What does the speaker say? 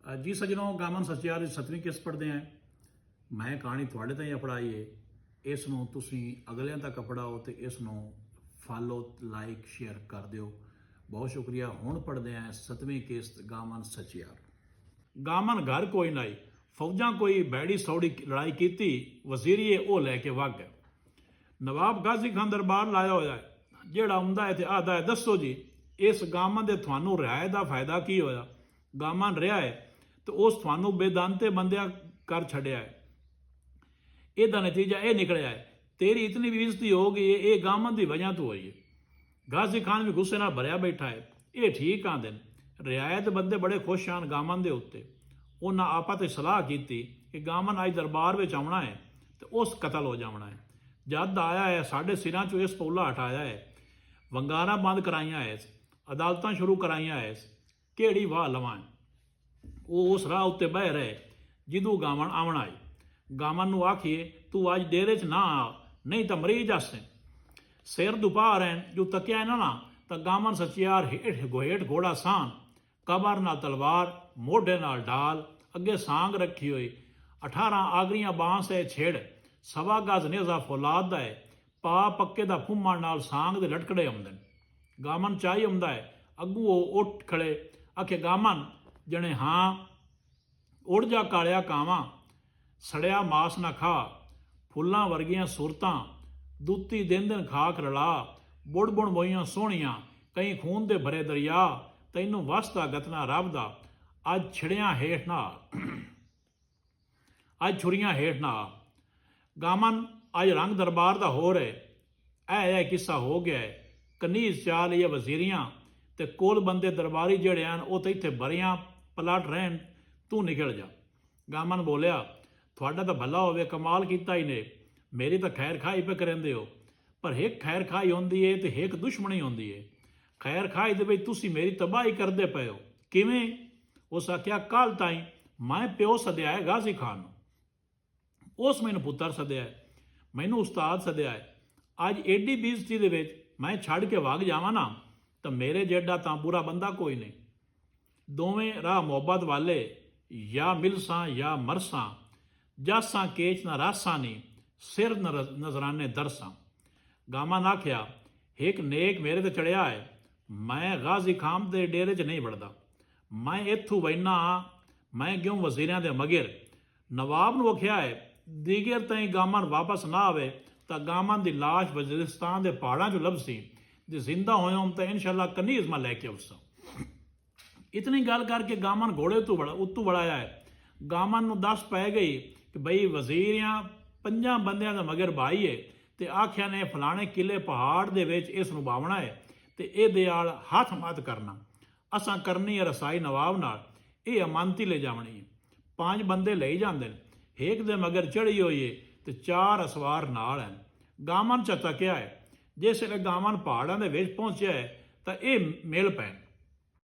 जी सज्जनों, गामन सचियार ਦੀ 7ਵੀਂ ਕਿਸ਼ਤ ਪੜ੍ਹਦੇ ਆਂ। ਮੈਂ ਕਹਾਣੀ ਤੁਹਾਡੇ ਤਾਈਂ ਪੜ੍ਹਾਈ ਏ। ਇਸ ਨੂੰ ਤੁਸੀਂ ਅਗਲਿਆਂ ਤੱਕ ਪੜ੍ਹਾਓ ਤੇ ਇਸ ਨੂੰ ਫਾਲੋ, ਲਾਈਕ, ਸ਼ੇਅਰ ਕਰ ਦਿਓ। ਬਹੁਤ ਸ਼ੁਕਰੀਆ। ਹੁਣ ਪੜ੍ਹਦੇ ਆਂ 7ਵੀਂ ਕਿਸ਼ਤ गामन सचियार। गामन घर कोई नाई, फौजां कोई बैड़ी सौड़ी लड़ाई कीती, वजीरीए वो लैके वग गए। नवाब गाजी खान दरबार लाया होया है, जेड़ा आउंदा है ते आदा है, दसो जी इस गामन दे थानू रिहाए दा फायदा की होया? गामन रिहा है तो उस थानू बेदांते बंदिया कर छड़िया है। ਇਹਦਾ नतीजा ये निकलिया है, तेरी इतनी बेइज्जती हो गई है, ये गामन की वजह तो हुई है। गाजी खान भी गुस्से नाल भरिया बैठा है। ये ठीक आंदे ने, रियायत बंदे बड़े खुश आन गामन के उत्ते। उन्हें आपा ते सलाह की कि गामन अज दरबार में आउणा है तो उस कतल हो जाना है। जद आया है साढ़े सिरां चों इस पौला हटाया है, वंगारा बंद कराइया है, अदालतां शुरू कराइया है, केड़ी वाह लवां। वो उस राह उत्ते बह रहे जिदू गामन आवना है। गामन नूं आखिए तू अज डेरे च ना आ, नहीं तो मरीज आसे सिर दुपा रैन जो तकिया ना तो गामन सचियार हेठ घोड़ा सान, कबर नाल तलवार, मोढे नाल ढाल, अगे सांग रखी हुई, 18 आगरियां बांस है छेड़, सवा गज नेजा फौलाद दा है, पा पक्के दा फुम्मा नाल सांग दे लटकड़े आउंदे। गामन चाही आउंदा है, अगू वो उठ खड़े आखे गामन जने हाँ, उड़ जा कालिया कावां, सड़िया मास ना खा, फुल्लां वर्गियां सूरतां, दूती दिन दिन खाक रला, बुड़ बुड़ मोइयां सोहणियां, कई खून दे भरे दरिया, तैनूं वसदा गतना रब दा, अज छिड़ियां हेठ ना अज छुरियां हेठ ना। गामन अज रंग दरबार दा हो रहे, ऐ किस्सा हो गया है। कनीज चाल ये वजीरियां ते कोल बंदे दरबारी जेड़े हैं वो तो इत्थे बरियां पलट रहन, तू निकल जा। गामन बोलिया थोड़ा तो भला होवे, कमाल किया ही ने, मेरी तो खैर खाई पे करेंदे हो, पर एक खैर खाई होंदी है तो एक दुश्मनी होंदी है। खैर खाई दे तुसी मेरी तबाही करदे पे हो, किवें? उस आख्या कल ताई मैं प्यो सद्या है गाजी खान, उस मैनू पुत्र सद्या है, मैनू उस्ताद सद्या है। अज एडी बेइज्जती दे विच मैं छड़ के वग जावां ना तो मेरे जेडा तां बुरा बंदा कोई नहीं। दोवें राह मुहब्बत वाले, या मिलसां या मरसां, जासां केच ना रासां नी, सिर नजराने दरसां। गामन आख्या एक नेक मेरे ते चढ़िया है, मैं गाजी खान दे डेरे च नहीं वड़दा, मैं इत्थू वैना हाँ, मैं क्यों वजीरियां दे मगिर। नवाब नूं आख्या है दीगर ताईं गामन वापस ना आवे तो गामन की लाश वजीरिस्तान के पहाड़ों चो लभसी, जे जिंदा होयों तो इंशाअल्लाह कनीज में लैके आवसा। इतनी गल करके गामन घोड़े उत्तू बढ़ाया है। गामन नूं दस पै गई कि बई वजीरियां 5 बंदियां दा मगर भाई है ते आख्या ने फलाने किले पहाड़ दे विच इस नूं बावना है ते इहदे आल हथ मत करना, असां करनी है रसाई नवाब नाल, ये अमानती ले जावनी है। 5 बंदे ले जांदे ने, एक दे मगर चढ़ी हुई है ते 4 असवार नाल हैं। गामन च तकिया है, जिस वेले गामन पहाड़ां दे विच पहुंचिया है तो ये मिल पैन।